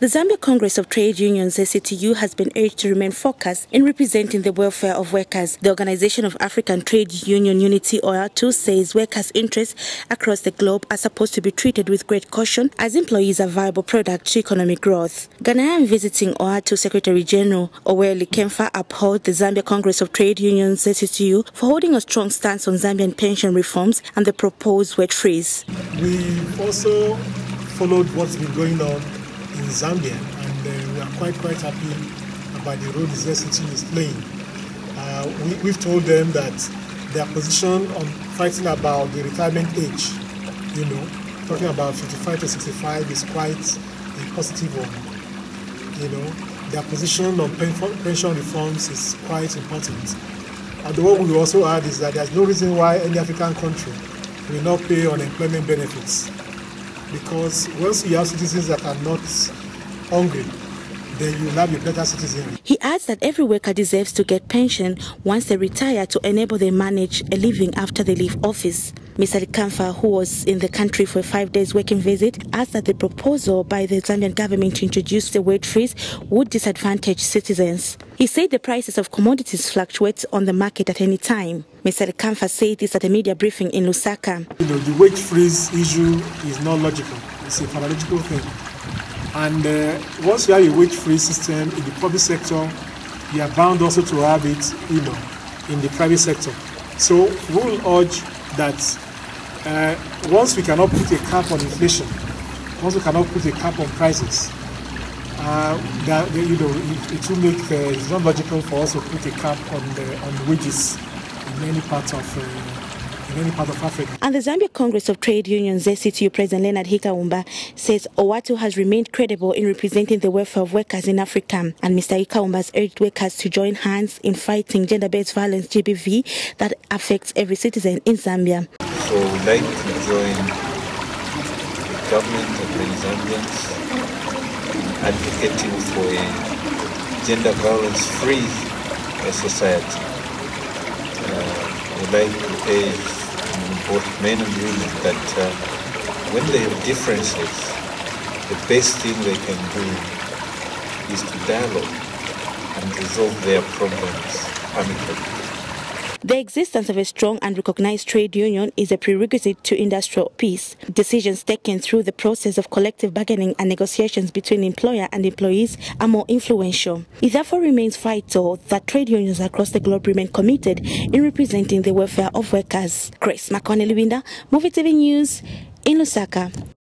The Zambia Congress of Trade Unions, ZCTU, has been urged to remain focused in representing the welfare of workers. The Organization of African Trade Union Unity, OATU, says workers' interests across the globe are supposed to be treated with great caution as employees are viable product to economic growth. Ghanaian visiting OATU Secretary General Oweli Kemfa upheld the Zambia Congress of Trade Unions, ZCTU, for holding a strong stance on Zambian pension reforms and the proposed wage freeze. We also followed what's been going on in Zambia, and we are quite happy about the role the ZCTU is playing. We've told them that their position on fighting about the retirement age, talking about 55 to 65 is quite a positive one. Their position on pension reforms is quite important. And what we also add is that there's no reason why any African country will not pay unemployment benefits. Because once you have citizens that are not hungry, then you will have a better citizen. He adds that every worker deserves to get pension once they retire to enable them manage a living after they leave office. Mr. Kamfa, who was in the country for a 5-day working visit, asked that the proposal by the Zambian government to introduce the wage freeze would disadvantage citizens. He said the prices of commodities fluctuate on the market at any time. Mr. Kamfa said this at a media briefing in Lusaka. The wage freeze issue is not logical. It's a paradoxical thing. And once you have a wage freeze system in the public sector, you are bound also to have it, in the private sector. So we will urge that once we cannot put a cap on inflation, once we cannot put a cap on prices, it will make it's not logical for us to put a cap on wages in any part of Africa. And the Zambia Congress of Trade Unions, ZCTU President Leonard Hikaumba, says OATU has remained credible in representing the welfare of workers in Africa. And Mr. Hikaumba has urged workers to join hands in fighting gender-based violence, GBV, that affects every citizen in Zambia. So we'd like to join the government of the Zambians in advocating for a gender violence-free society. We'd like to urge both men and women that when they have differences, the best thing they can do is to dialogue and resolve their problems amicably. The existence of a strong and recognized trade union is a prerequisite to industrial peace. Decisions taken through the process of collective bargaining and negotiations between employer and employees are more influential. It therefore remains vital that trade unions across the globe remain committed in representing the welfare of workers. Grace Makone-Lubinda, Muvi TV News in Lusaka.